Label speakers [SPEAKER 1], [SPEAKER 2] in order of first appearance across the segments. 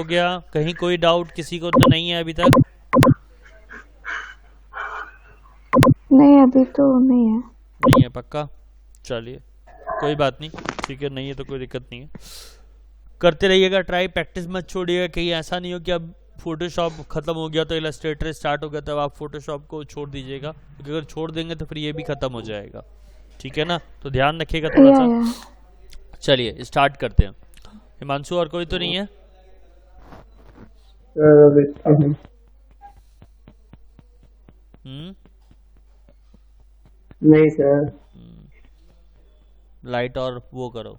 [SPEAKER 1] हो गया। कहीं कोई डाउट किसी को तो नहीं है अभी तक?
[SPEAKER 2] नहीं, अभी तो नहीं है।
[SPEAKER 1] नहीं है पक्का? चलिए कोई बात नहीं, ठीक है, नहीं है तो कोई दिक्कत नहीं है। करते रहिएगा ट्राई, प्रैक्टिस मत छोड़िएगा। कहीं ऐसा नहीं हो कि अब फोटोशॉप खत्म हो गया तो इलस्ट्रेटर स्टार्ट हो गया तब आप फोटोशॉप को छोड़ दीजिएगा, क्योंकि अगर छोड़ देंगे तो फिर ये भी खत्म हो जाएगा, ठीक है ना? तो ध्यान रखिएगा थोड़ा सा। चलिए स्टार्ट करते हैं। हिमांशु और कोई तो नहीं है?
[SPEAKER 3] नहीं सर।
[SPEAKER 1] लाइट और वो करो,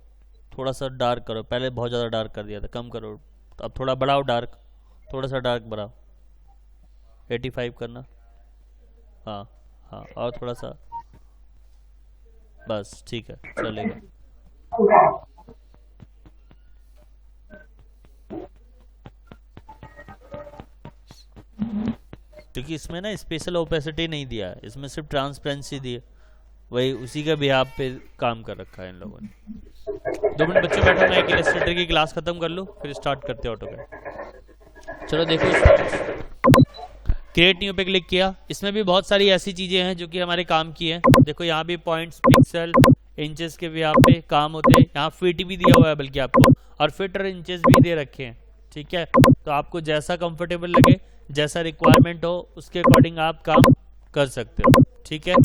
[SPEAKER 1] थोड़ा सा डार्क करो। पहले बहुत ज़्यादा डार्क कर दिया था, कम करो। अब थोड़ा बढ़ाओ डार्क, थोड़ा सा डार्क बढ़ाओ। 85 करना। हाँ हाँ, और थोड़ा सा, बस ठीक है, चलेगा। क्योंकि इसमें ना स्पेशल ओपेसिटी नहीं दिया है, इसमें सिर्फ ट्रांसपेरेंसी दी है, वही उसी के बिहाफ पे काम कर रखा है इन लोगों ने। 2 मिनट बच्चों बैठो, मैं एक इलस्ट्रेटर की क्लास खत्म कर लूँ फिर स्टार्ट करते हैं ऑटोकैड। चलो देखो, क्रिएट न्यू पे क्लिक किया। इसमें भी बहुत सारी ऐसी चीजें हैं जो कि हमारे काम की हैं। देखो यहाँ भी पॉइंट्स, पिक्सल, इंचेस के भी यहाँ पे काम होते हैं। यहाँ फीट भी दिया हुआ है बल्कि आपको, और फीट और इंचेस भी दे रखे हैं, ठीक है? तो आपको जैसा कंफर्टेबल लगे, जैसा रिक्वायरमेंट हो, उसके अकॉर्डिंग आप काम कर सकते हो, ठीक है?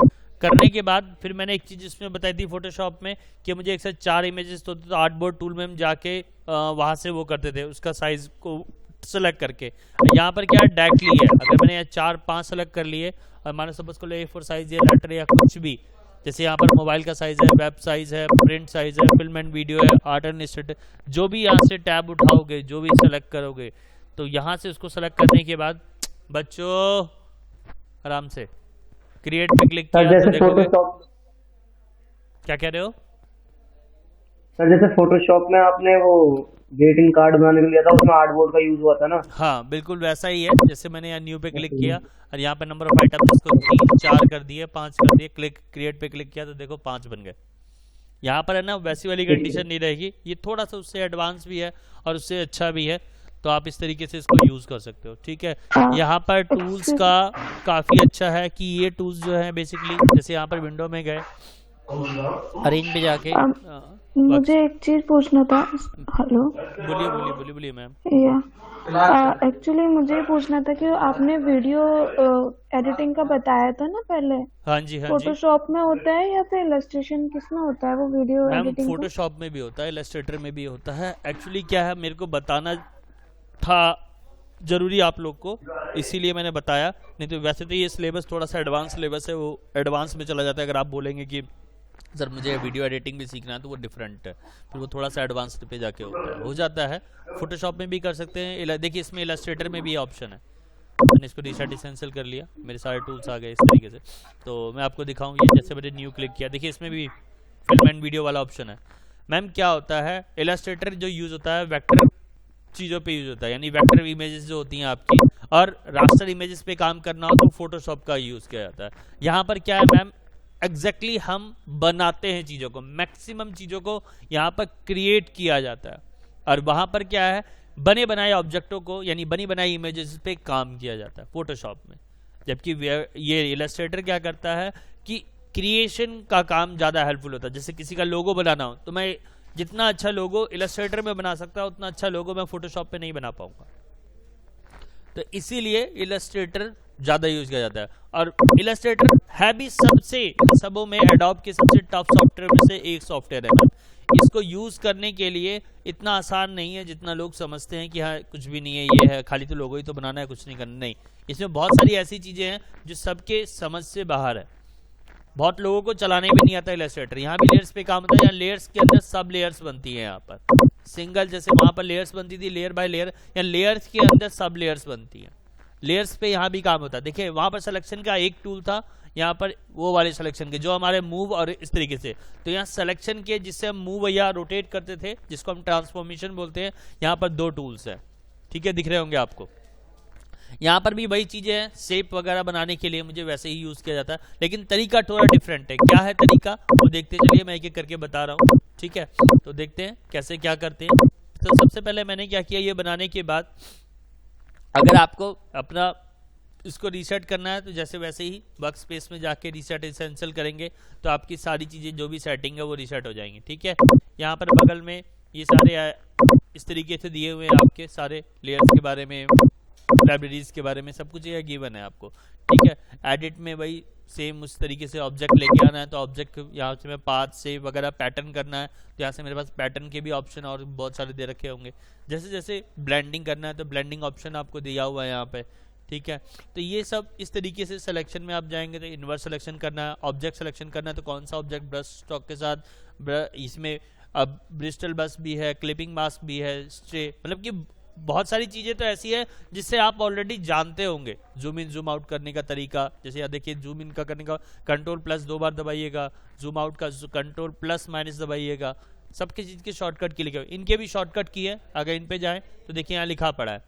[SPEAKER 1] करने के बाद फिर मैंने एक चीज़ इसमें बताई थी फोटोशॉप में कि मुझे एक से 4 इमेजेस तो आर्टबोर्ड टूल में हम जाके वहाँ से वो करते थे, उसका साइज को सेलेक्ट करके। यहाँ पर क्या डायरेक्टली है, अगर मैंने यहाँ 4-5 सेलेक्ट कर लिए और मानो सपोज को A4 साइज या लेटर या कुछ भी, जैसे यहाँ पर मोबाइल का साइज है, वेब साइज है, प्रिंट साइज है, फिल्म एंड वीडियो है, आर्ट एंड इलस्ट्रेटर, जो भी यहाँ से टैब उठाओगे, जो भी सेलेक्ट करोगे, तो यहाँ से उसको सेलेक्ट करने के बाद बच्चों आराम से क्रिएट पे क्लिक किया तो देखोगे। क्या कह रहे हो
[SPEAKER 3] सर? जैसे फोटोशॉप में आपने वो ग्रीटिंग कार्ड बनाने के लिए था, उसमें आर्टबोर्ड का यूज हुआ था ना?
[SPEAKER 1] हाँ बिल्कुल वैसा ही है। जैसे मैंने यहाँ न्यू पे क्लिक किया और यहाँ पे नंबर ऑफ आइटम्स इसको 3-4 कर दिए, 5 कर दिए, क्लिक क्रिएट पे क्लिक किया तो देखो 5 बन गए। यहाँ पर है ना वैसी वाली कंडीशन नहीं रहेगी, ये थोड़ा सा उससे एडवांस भी है और उससे अच्छा भी है, तो आप इस तरीके से इसको यूज कर सकते हो, ठीक है? यहाँ पर टूल्स का काफी अच्छा है कि ये टूल्स जो है बेसिकली, जैसे यहाँ पर विंडो में गए, अरेंज पे जाके
[SPEAKER 2] मुझे एक चीज पूछना था। हेलो,
[SPEAKER 1] बोलिए बोलिए बोलिए बोलिए मैम।
[SPEAKER 2] एक्चुअली मुझे पूछना था कि आपने वीडियो एडिटिंग का बताया था ना पहले।
[SPEAKER 1] हाँ जी, हाँ जी।
[SPEAKER 2] फोटोशॉप में होता है या फिर इलस्ट्रेशन किसमें होता है वो वीडियो एडिटिंग?
[SPEAKER 1] फोटोशॉप में भी होता है, इलस्ट्रेटर में भी होता है। एक्चुअली क्या है, मेरे को बताना था जरूरी आप लोग को, इसीलिए मैंने बताया। नहीं तो वैसे तो ये सिलेबस थोड़ा सा एडवांस सिलेबस है, वो एडवांस में चला जाता है। अगर आप बोलेंगे कि सर मुझे वीडियो एडिटिंग भी सीखना है तो वो डिफरेंट है, फिर वो थोड़ा सा एडवांस पे जाके हो जाता है। फोटोशॉप में भी कर सकते हैं। देखिए इसमें इलस्ट्रेटर में भी ऑप्शन है, मैंने इसको रीसेट इसेंशियल कर लिया, मेरे सारे टूल्स आ गए इस तरीके से। तो मैं आपको दिखाऊंगी, जैसे मैंने न्यू क्लिक किया, देखिए इसमें भी फिल्म एंड वीडियो वाला ऑप्शन है। मैम क्या होता है, इलस्ट्रेटर जो यूज होता है वेक्टर चीज़ों पे यूज होता है, यानी वेक्टर इमेजेस जो होती हैं आपकी, और रास्टर इमेजेस पे काम करना हो तो फोटोशॉप का यूज किया जाता है। यहाँ पर क्या है मैम, एग्जैक्टली हम बनाते हैं चीज़ों को, मैक्सिमम चीज़ों को यहाँ पर क्रिएट किया जाता है, और वहाँ पर क्या है, बने बनाए ऑब्जेक्टों को, यानी बनी बनाई इमेजेस पे काम किया जाता है फोटोशॉप में। जबकि ये इलस्ट्रेटर क्या करता है कि क्रिएशन का काम ज़्यादा हेल्पफुल होता है। जैसे किसी का लोगो बनाना हो तो मैं जितना अच्छा लोगो इलस्ट्रेटर में बना सकता हूँ, उतना अच्छा लोगो मैं फोटोशॉप पे नहीं बना पाऊंगा। तो इसीलिए इलस्ट्रेटर ज़्यादा यूज किया जाता है। और इलस्ट्रेटर है भी सबों में एडोब के सबसे टफ सॉफ्टवेयर में से एक सॉफ्टवेयर है। इसको यूज करने के लिए इतना आसान नहीं है जितना लोग समझते हैं कि हाँ कुछ भी नहीं है, ये है खाली तो लोगो ही तो बनाना है, कुछ नहीं करना। नहीं, इसमें बहुत सारी ऐसी चीज़ें हैं जो सबके समझ से बाहर है। बहुत लोगों को चलाने भी नहीं आता इलस्ट्रेटर। यहाँ भी लेयर्स पे काम होता है, यहाँ लेयर्स के अंदर सब लेयर्स बनती है। यहाँ पर सिंगल, जैसे वहाँ पर लेयर्स बनती थी लेयर बाय लेयर, या लेयर्स के अंदर सब लेयर्स बनती हैं। लेयर्स पे यहाँ भी काम होता है। देखिए वहाँ पर सिलेक्शन का एक टूल था, यहाँ पर वो वाले सिलेक्शन के जो हमारे मूव और इस तरीके से। तो यहाँ सिलेक्शन के जिससे हम मूव या रोटेट करते थे, जिसको हम ट्रांसफॉर्मेशन बोलते हैं, यहाँ पर 2 टूल्स हैं, ठीक है, दिख रहे होंगे आपको। यहाँ पर भी वही चीज़ें हैं, शेप वगैरह बनाने के लिए मुझे वैसे ही यूज़ किया जाता है, लेकिन तरीका थोड़ा डिफरेंट है। क्या है तरीका वो देखते चलिए, मैं एक एक करके बता रहा हूँ, ठीक है? तो देखते हैं कैसे क्या करते हैं। तो सबसे पहले मैंने क्या किया, ये बनाने के बाद अगर आपको अपना इसको रीसेट करना है तो जैसे वैसे ही वर्क स्पेस में जाके रीसेट एसेंशियल करेंगे तो आपकी सारी चीज़ें जो भी सेटिंग है वो रीसेट हो जाएंगी। ठीक है, यहाँ पर बगल में ये सारे इस तरीके से दिए हुए हैं आपके सारे लेयर्स के बारे में, लाइब्रेरीज के बारे में, सब कुछ ये गिवन है आपको। ठीक है, एडिट में वही सेम उस तरीके से ऑब्जेक्ट लेके आना है तो ऑब्जेक्ट यहाँ से मैं पाथ सेव वगैरह पैटर्न करना है तो यहाँ से मेरे पास पैटर्न के भी ऑप्शन और बहुत सारे दे रखे होंगे। जैसे जैसे ब्लेंडिंग करना है तो ब्लेंडिंग ऑप्शन आपको दिया हुआ है यहाँ पे। ठीक है, तो ये सब इस तरीके से सिलेक्शन में आप जाएंगे तो इन्वर्स सिलेक्शन करना है, ऑब्जेक्ट सिलेक्शन करना है तो कौन सा ऑब्जेक्ट ब्रश स्ट्रोक के साथ, इसमें अब ब्रिस्टल बस भी है, क्लिपिंग मास्क भी है, स्ट्रे, मतलब कि बहुत सारी चीज़ें तो ऐसी है जिससे आप ऑलरेडी जानते होंगे। जूम इन जूम आउट करने का तरीका, जैसे यहाँ देखिए जूम इन का करने का कंट्रोल प्लस 2 बार दबाइएगा, जूम आउट का कंट्रोल प्लस माइनस दबाइएगा, सबकी चीज़ के शॉर्टकट की लिखे हुए, इनके भी शॉर्टकट की है। अगर इन पे जाएं तो देखिए यहाँ लिखा पड़ा है,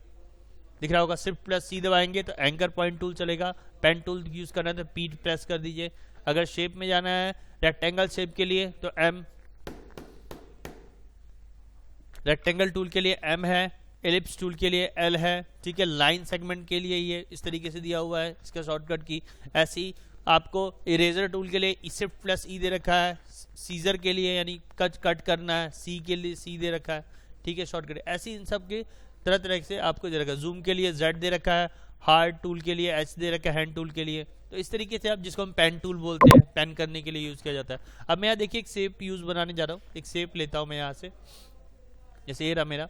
[SPEAKER 1] दिख रहा होगा, शिफ्ट प्लस सी दबाएंगे तो एंकर पॉइंट टूल चलेगा, पेन टूल यूज़ करना है तो पी प्रेस कर दीजिए। अगर शेप में जाना है रेक्टेंगल शेप के लिए तो एम, रेक्टेंगल टूल के लिए एम है, एलिप्स टूल के लिए एल है। ठीक है, लाइन सेगमेंट के लिए ये इस तरीके से दिया हुआ है इसका शॉर्टकट की। ऐसे ही आपको इरेजर टूल के लिए शिफ्ट प्लस ई दे रखा है, सीजर के लिए यानी कट करना है सी के लिए सी दे रखा है। ठीक है, शॉर्टकट ऐसे इन सब के तरह तरह से आपको दे रखा है। जूम के लिए जेड दे रखा है, हार्ड टूल के लिए एच दे रखा है, हैंड टूल के लिए। तो इस तरीके से आप, जिसको हम पेन टूल बोलते हैं, पेन करने के लिए यूज़ किया जाता है। अब मैं यहाँ देखिए एक शेप यूज़ बनाने जा रहा हूँ, एक शेप लेता हूँ मैं यहाँ से, जैसे ये रहा मेरा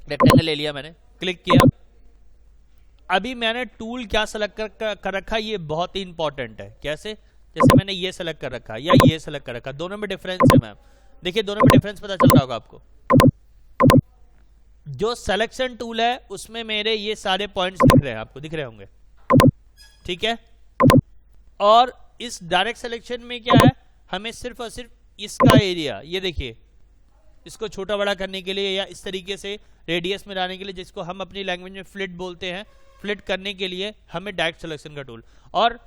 [SPEAKER 1] रेक्टेंगल ले लिया मैंने, क्लिक किया। अभी मैंने टूल क्या सेलेक्ट कर रखा, ये बहुत ही इंपॉर्टेंट है। कैसे, जैसे मैंने ये सेलेक्ट कर रखा या ये सेलेक्ट कर रखा, दोनों में डिफरेंस है मैम। देखिए दोनों में डिफरेंस पता चल रहा होगा आपको। जो सिलेक्शन टूल है उसमें मेरे ये सारे पॉइंट्स दिख रहे हैं, आपको दिख रहे होंगे। ठीक है, और इस डायरेक्ट सिलेक्शन में क्या है, हमें सिर्फ और सिर्फ इसका एरिया, ये देखिए, इसको छोटा बड़ा करने के लिए या इस तरीके से रेडियस में लाने के लिए, जिसको हम अपनी लैंग्वेज में फ्लिट बोलते हैं, फ्लिट करने के लिए हमें डायरेक्ट सिलेक्शन का टूल। और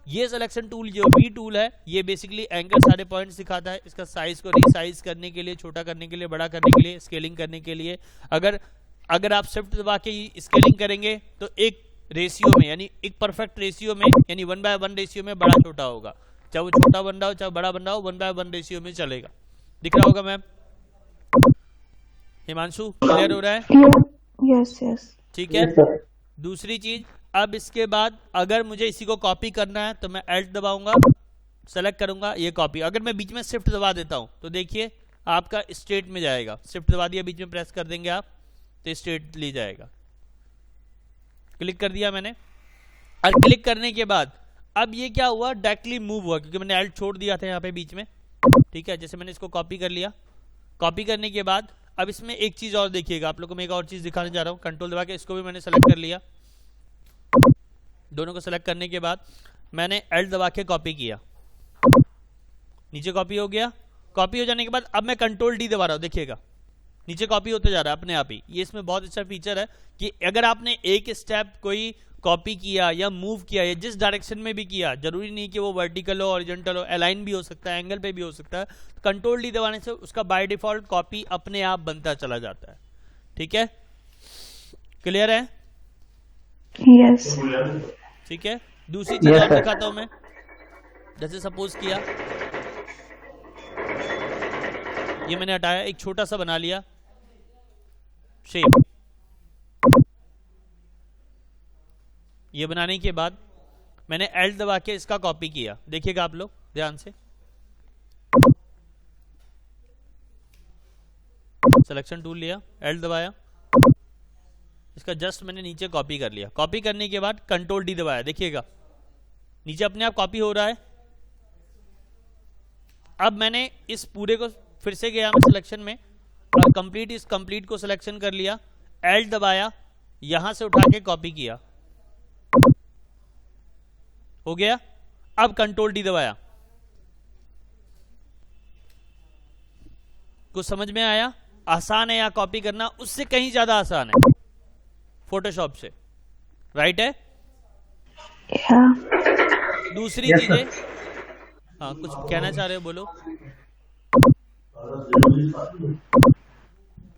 [SPEAKER 1] ये सिलेक्शन टूल जो भी टूल है ये बेसिकली एंकर सारे पॉइंट्स दिखाता है। इसका साइज को रिसाइज करने के लिए, छोटा करने के लिए, बड़ा करने के लिए, स्केलिंग करने के लिए। अगर आप शिफ्ट दबा के स्केलिंग करेंगे तो एक रेशियो में, यानी एक परफेक्ट रेशियो में, यानी 1:1 रेशियो में बड़ा छोटा होगा, चाहे वो छोटा बन रहा हो चाहे बड़ा बन रहा हो, 1:1 रेशियो में चलेगा। दिख रहा होगा मैम? हिमांशु क्लियर हो रहा है?
[SPEAKER 2] Yes yes.
[SPEAKER 1] ठीक है, दूसरी चीज, अब इसके बाद अगर मुझे इसी को कॉपी करना है तो मैं Alt दबाऊंगा, सेलेक्ट करूंगा ये कॉपी। अगर मैं बीच में शिफ्ट दबा देता हूं तो देखिए आपका स्टेट में जाएगा। शिफ्ट दबा दिया, बीच में प्रेस कर देंगे आप तो स्टेट ले जाएगा। क्लिक कर दिया मैंने, और क्लिक करने के बाद अब ये क्या हुआ, डायरेक्टली मूव हुआ क्योंकि मैंने Alt छोड़ दिया था यहाँ पे बीच में। ठीक है, जैसे मैंने इसको कॉपी कर लिया, कॉपी करने के बाद अब इसमें एक चीज और देखिएगा, आप लोग को मैं एक और चीज दिखाने जा रहा हूँ। कंट्रोल दबा के इसको भी मैंने सेलेक्ट कर लिया। दोनों को सेलेक्ट करने के बाद मैंने Alt दबा के कॉपी किया, नीचे कॉपी हो गया। कॉपी हो जाने के बाद अब मैं कंट्रोल D दबा रहा हूं, देखिएगा नीचे कॉपी होते जा रहा है अपने आप ही। ये इसमें बहुत अच्छा फीचर है कि अगर आपने एक स्टेप कोई कॉपी किया या मूव किया या जिस डायरेक्शन में भी किया, जरूरी नहीं कि वो वर्टिकल हो, हॉरिजॉन्टल हो, अलाइन भी हो सकता है, एंगल पे भी हो सकता है, कंट्रोल D दबाने से उसका बाय डिफॉल्ट कॉपी अपने आप बनता चला जाता है। ठीक है, क्लियर है?
[SPEAKER 2] यस।
[SPEAKER 1] ठीक है, दूसरी चीज और दिखाता हूं मैं। जैसे सपोज किया ये मैंने हटाया, एक छोटा सा बना लिया शेप। ये बनाने के बाद मैंने Alt दबा के इसका कॉपी किया, देखिएगा आप लोग ध्यान से। सिलेक्शन टूल लिया, Alt दबाया, इसका जस्ट मैंने नीचे कॉपी कर लिया। कॉपी करने के बाद कंट्रोल D दबाया, देखिएगा नीचे अपने आप कॉपी हो रहा है। अब मैंने इस पूरे को फिर से गया मैं सिलेक्शन में और कंप्लीट को सिलेक्शन कर लिया, Alt दबाया, यहां से उठा के कॉपी किया, हो गया। अब कंट्रोल D दबाया, कुछ समझ में आया? आसान है यहाँ कॉपी करना, उससे कहीं ज्यादा आसान है फोटोशॉप से, राइट है? दूसरी चीजें, हाँ कुछ कहना चाह रहे हो, बोलो।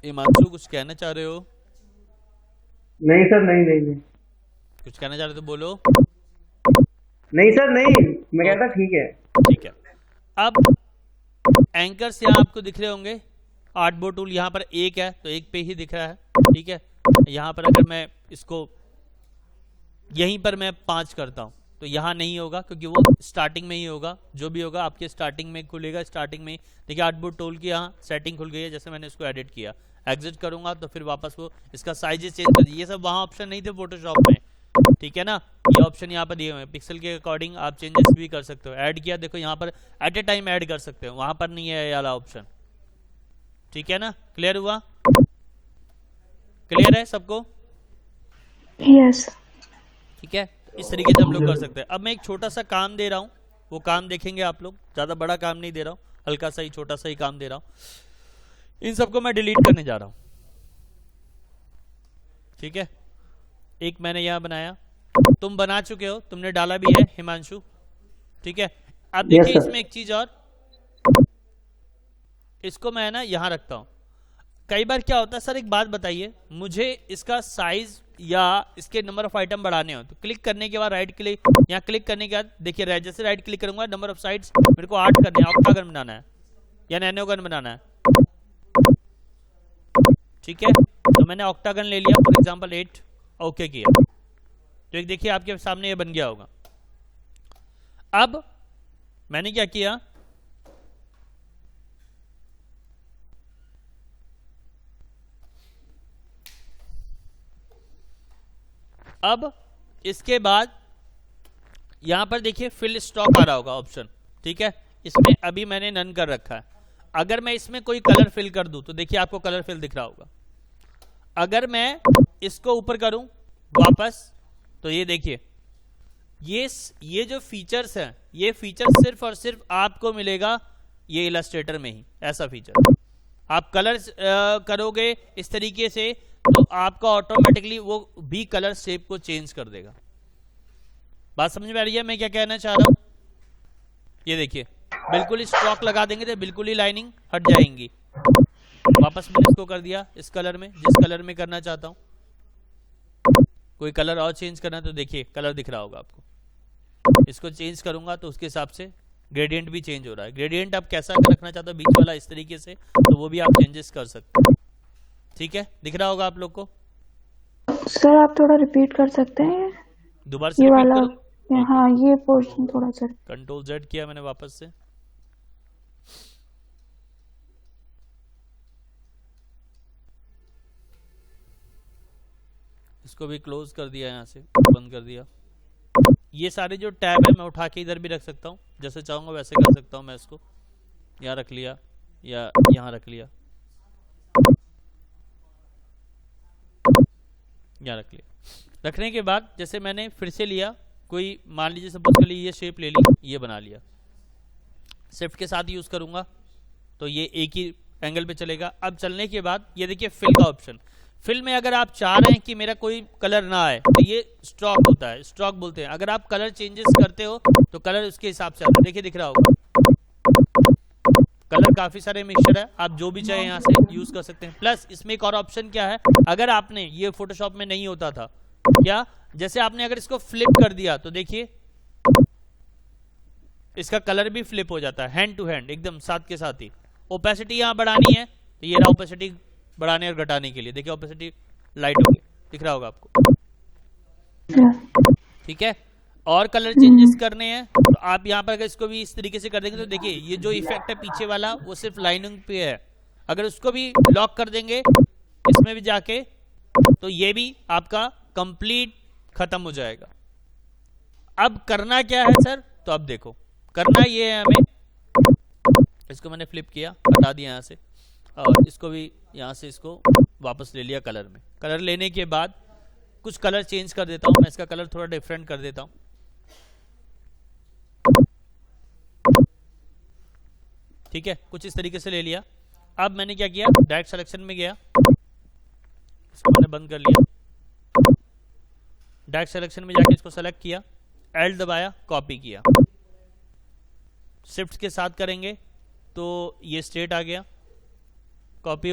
[SPEAKER 1] हिमांशु कुछ कहना चाह रहे हो?
[SPEAKER 3] नहीं सर, नहीं नहीं नहीं।
[SPEAKER 1] कुछ कहना चाह रहे हो तो बोलो।
[SPEAKER 3] नहीं सर नहीं, मैं कहता ठीक है।
[SPEAKER 1] ठीक है। अब एंकर्स यहाँ आपको दिख रहे होंगे। आर्टबोर्ड टूल यहाँ पर एक है तो एक पे ही दिख रहा है, ठीक है। यहाँ पर अगर मैं इसको यहीं पर मैं 5 करता हूँ तो यहाँ नहीं होगा, क्योंकि वो स्टार्टिंग में ही होगा। जो भी होगा आपके स्टार्टिंग में खुलेगा, स्टार्टिंग में। देखिए आर्टबोर्ड टूल की यहाँ सेटिंग खुल गई है, जैसे मैंने इसको एडिट किया। एग्जिट करूंगा तो फिर वापस वो इसका साइज चेंज कर दिए। ये सब वहाँ ऑप्शन नहीं थे फोटोशॉप में, ठीक है ना। ये ऑप्शन यहाँ पर दिए हुए हैं, पिक्सल के अकॉर्डिंग आप चेंजेस भी कर सकते हो। ऐड किया, देखो यहाँ पर एट ए टाइम ऐड कर सकते हो, वहां पर नहीं है ये वाला ऑप्शन, ठीक है ना। क्लियर हुआ? क्लियर है सबको?
[SPEAKER 2] यस।
[SPEAKER 1] ठीक है, इस तरीके से हम लोग कर सकते हैं। अब मैं एक छोटा सा काम दे रहा हूँ, वो काम देखेंगे आप लोग। ज़्यादा बड़ा काम नहीं दे रहा हूँ, हल्का सा ही छोटा सा ही काम दे रहा हूँ। इन सबको मैं डिलीट करने जा रहा हूँ, ठीक है। एक मैंने यहाँ बनाया, तुम बना चुके हो, तुमने डाला भी है हिमांशु, ठीक है। अब देखिए इसमें एक चीज और, इसको मैं ना यहाँ रखता हूँ। कई बार क्या होता है सर, एक बात बताइए मुझे, इसका साइज या इसके नंबर ऑफ आइटम बढ़ाने हो तो क्लिक करने के बाद राइट क्लिक, यहाँ क्लिक करने के बाद देखिए जैसे राइट क्लिक करूंगा नंबर ऑफ साइड्स मेरे को 8 करने हैं, ऑक्टागन बनाना है या नैनोगन बनाना है, ठीक है। तो मैंने ऑक्टागन ले लिया फॉर एग्जांपल 8, ओके किया तो एक देखिए आपके सामने ये बन गया होगा। अब मैंने क्या किया, अब इसके बाद यहां पर देखिए फिल स्टॉक आ रहा होगा ऑप्शन, ठीक है। इसमें अभी मैंने नन कर रखा है। अगर मैं इसमें कोई कलर फिल कर दूं तो देखिए आपको कलर फिल दिख रहा होगा। अगर मैं इसको ऊपर करूं वापस तो ये देखिए ये जो फीचर्स हैं, ये फीचर सिर्फ और सिर्फ आपको मिलेगा ये इलस्ट्रेटर में ही। ऐसा फीचर आप कलर करोगे इस तरीके से तो आपका ऑटोमेटिकली वो भी कलर शेप को चेंज कर देगा। बात समझ में आ रही है मैं क्या कहना चाह रहा हूं? ये देखिए बिल्कुल ही स्ट्रोक लगा देंगे तो बिल्कुल ही लाइनिंग हट जाएंगी। वापस मैंने इसको कर दिया इस कलर में, जिस कलर में करना चाहता हूं। कोई कलर और चेंज करना तो देखिए कलर दिख रहा होगा आपको। इसको चेंज करूंगा तो उसके हिसाब से ग्रेडियंट भी चेंज हो रहा है। ग्रेडियंट आप कैसा रखना चाहते हो बीच वाला इस तरीके से, तो वो भी आप चेंजेस कर सकते हो, ठीक है। दिख रहा होगा आप लोग को।
[SPEAKER 2] सर आप थोड़ा रिपीट कर सकते हैं
[SPEAKER 1] दोबारा से
[SPEAKER 2] ये
[SPEAKER 1] रिपीट
[SPEAKER 2] वाला?
[SPEAKER 1] करूं?
[SPEAKER 2] हाँ ये पोर्शन थोड़ा सा।
[SPEAKER 1] कंट्रोल जेड किया मैंने वापस से, इसको भी क्लोज कर दिया, यहाँ से बंद कर दिया। ये सारे जो टैब है मैं उठा के इधर भी रख सकता हूँ, जैसे चाहूंगा वैसे कर सकता हूँ। मैं इसको यहाँ रख लिया या यहाँ रख लिया, यहाँ रख लिया। रखने के बाद जैसे मैंने फिर से लिया, कोई मान लीजिए सपोज कर लीजिए ये शेप ले ली, ये बना लिया। शिफ्ट के साथ यूज करूंगा तो ये एक ही एंगल पे चलेगा। अब चलने के बाद ये देखिए फिल का ऑप्शन। फिल में अगर आप चाह रहे हैं कि मेरा कोई कलर ना आए तो ये स्ट्रोक होता है, स्ट्रोक बोलते हैं। अगर आप कलर चेंजेस करते हो तो कलर उसके हिसाब से आता है। देखिए दिख रहा होगा कलर काफी सारे मिक्सचर है, आप जो भी चाहे यहाँ से यूज कर सकते हैं। प्लस इसमें एक और ऑप्शन क्या है, अगर आपने ये फोटोशॉप में नहीं होता था क्या, जैसे आपने अगर इसको फ्लिप कर दिया तो देखिए इसका कलर भी फ्लिप हो जाता है हैंड टू हैंड एकदम साथ के साथ ही। ओपेसिटी यहाँ बढ़ानी है तो ये रहा ओपेसिटी बढ़ाने और घटाने के लिए। देखिए ओपेसिटी लाइट हो गई, दिख रहा होगा आपको, ठीक है। और कलर चेंजेस करने हैं तो आप यहाँ पर अगर इसको भी इस तरीके से कर देंगे तो देखिए ये जो इफेक्ट है पीछे वाला वो सिर्फ लाइनिंग पे है। अगर उसको भी लॉक कर देंगे इसमें भी जाके तो ये भी आपका कंप्लीट खत्म हो जाएगा। अब करना क्या है सर, तो अब देखो करना ये है हमें, इसको मैंने फ्लिप किया, हटा दिया यहाँ से, और इसको भी यहाँ से इसको वापस ले लिया कलर में। कलर लेने के बाद कुछ कलर चेंज कर देता हूँ मैं, इसका कलर थोड़ा डिफरेंट कर देता हूँ। ठीक है, कुछ इस तरीके से ले लिया। अब मैंने क्या किया, डायरेक्ट सिलेक्शन में गया, इसको मैंने बंद कर लिया। डायरेक्ट सिलेक्शन में जाके इसको सेलेक्ट किया, एल दबाया, कॉपी किया। शिफ्ट के साथ करेंगे तो ये स्ट्रेट आ गया, कॉपी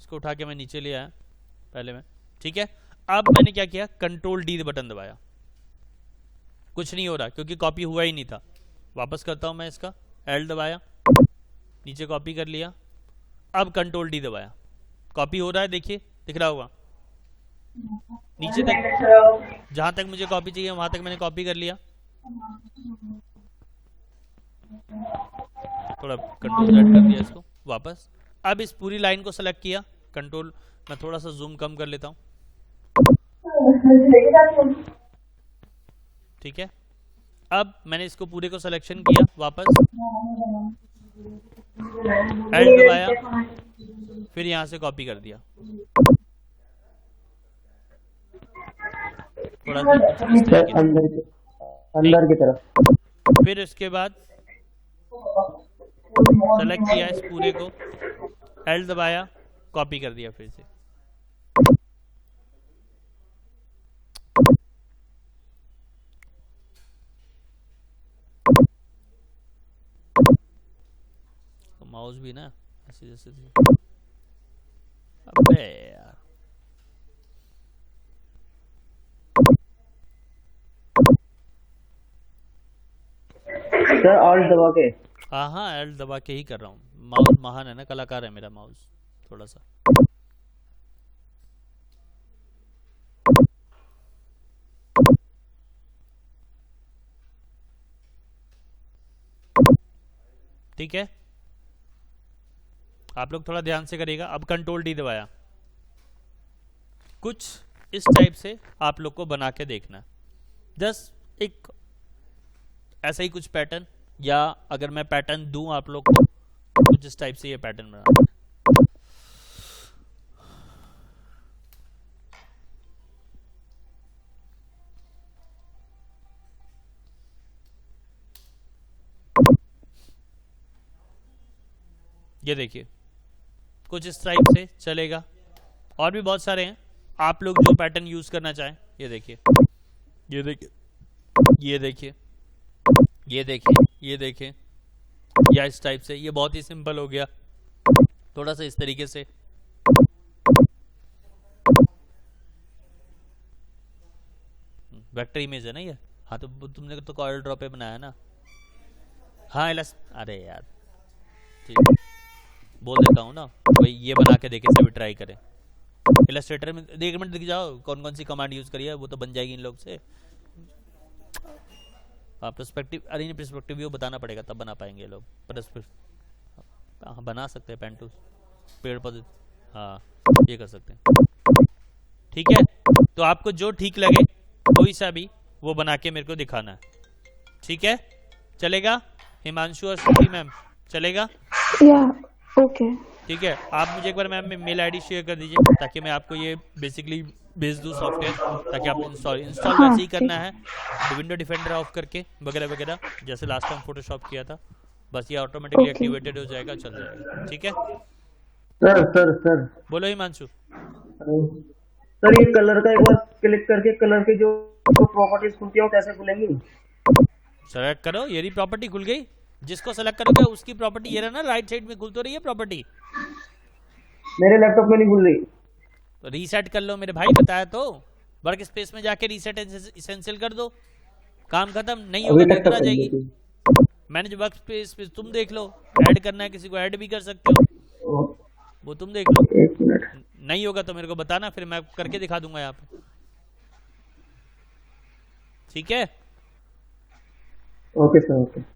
[SPEAKER 1] इसको उठा के मैं नीचे ले आया पहले में, ठीक है। अब मैंने क्या किया, कंट्रोल डी बटन दबाया, कुछ नहीं हो रहा क्योंकि कॉपी हुआ ही नहीं था। वापस करता हूं मैं इसका, एल दबाया, नीचे कॉपी कर लिया, अब कंट्रोल डी दबाया, कॉपी हो रहा है, देखिए दिख रहा होगा नीचे तक, जहां तक मुझे कॉपी चाहिए वहां तक मैंने कॉपी कर लिया। थोड़ा कंट्रोल Z कर दिया इसको वापस। अब इस पूरी लाइन को सेलेक्ट किया, कंट्रोल, मैं थोड़ा सा जूम कम कर लेता हूं, ठीक है। अब मैंने इसको पूरे को सिलेक्शन किया, वापस एल दबाया, फिर यहां से कॉपी कर दिया, थोड़ा सा इस तरीके से,
[SPEAKER 3] अंदर की तरफ।
[SPEAKER 1] फिर इसके बाद सेलेक्ट किया इस पूरे को, एल दबाया, कॉपी कर दिया फिर से। तो माउस भी ना ऐसे जैसे, अबे यार
[SPEAKER 3] सर ऑल्ट दबा के।
[SPEAKER 1] हाँ हाँ, एल दबा के ही कर रहा हूँ, माउस महान है ना, कलाकार है मेरा माउस थोड़ा सा। ठीक है, आप लोग थोड़ा ध्यान से करिएगा। अब कंट्रोल डी दबाया, कुछ इस टाइप से आप लोग को बना के देखना, जस्ट एक ऐसा ही कुछ पैटर्न, या अगर मैं पैटर्न दूं आप लोग को, कुछ इस टाइप से ये पैटर्न बनाना। ये देखिए कुछ इस टाइप से चलेगा, और भी बहुत सारे हैं, आप लोग जो पैटर्न यूज करना चाहें। ये देखिए, ये देखिए, ये देखिए, ये देखिए, ये देखिए, या इस टाइप से, ये बहुत ही सिंपल हो गया, थोड़ा सा इस तरीके से। वेक्टर इमेज है ना ये, हाँ तो तुमने तो कॉर्ल ड्रॉ पे बनाया ना, हाँ अरे यार ठीक है, बोल देता हूँ ना भाई, ये बना के देखे, सभी ट्राई करें। इलस्ट्रेटर में एक मिनट दिख जाओ कौन कौन सी कमांड यूज करिए, वो तो बन जाएगी इन लोग से। पर्सपेक्टिव, अरे नहीं पर्सपेक्टिव व्यू बताना पड़ेगा तब बना पाएंगे ये लोग। हाँ बना सकते हैं, पेंटूस पेड़ पौधे, हाँ ये कर सकते हैं, ठीक है। तो आपको जो ठीक लगे कोई सा भी वो बना के मेरे को दिखाना है, ठीक है, चलेगा। हिमांशु और श्रुति मैम चलेगा,
[SPEAKER 2] या ओके,
[SPEAKER 1] ठीक है। आप मुझे एक बार मैम में मेल आईडी शेयर कर दीजिए ताकि मैं आपको ये बेसिकली भेज दूँ सॉफ्टवेयर, ताकि आप इंस्टॉल वैसे ही करना है, विंडो डिफेंडर ऑफ करके वगैरह वगैरह, जैसे लास्ट टाइम फोटोशॉप किया था, बस ये ऑटोमेटिकली एक्टिवेटेड हो जाएगा, चल जाएगा, ठीक है।
[SPEAKER 3] सर
[SPEAKER 1] बोलो हिमांशु।
[SPEAKER 3] सर ये कलर का एक बार क्लिक करके कलर की जो प्रॉपर्टीज खुलती है वो कैसे खुलेंगी?
[SPEAKER 1] सेलेक्ट करो, ये प्रॉपर्टी खुल गई, जिसको सेलेक्ट करोगे उसकी प्रॉपर्टी ये रहा ना, राइट साइड में खुल तो रही है प्रॉपर्टी।
[SPEAKER 3] मेरे लैपटॉप में नहीं खुल रही,
[SPEAKER 1] तो रीसेट कर लो मेरे भाई, बताया तो, वर्क स्पेस में जाके रीसेट एसेंशियल कर दो, काम खत्म। नहीं होगा तो इधर आ जाएगी, मैनेज वर्क स्पेस पे तुम देख लो, ऐड करना है किसी को ऐड भी कर सकते हो, वो तुम देख लो।
[SPEAKER 3] एक मिनट,
[SPEAKER 1] नहीं होगा तो मेरे को बताना, फिर मैं करके दिखा दूंगा यहाँ पे, ठीक है।
[SPEAKER 3] Okay sir, okay.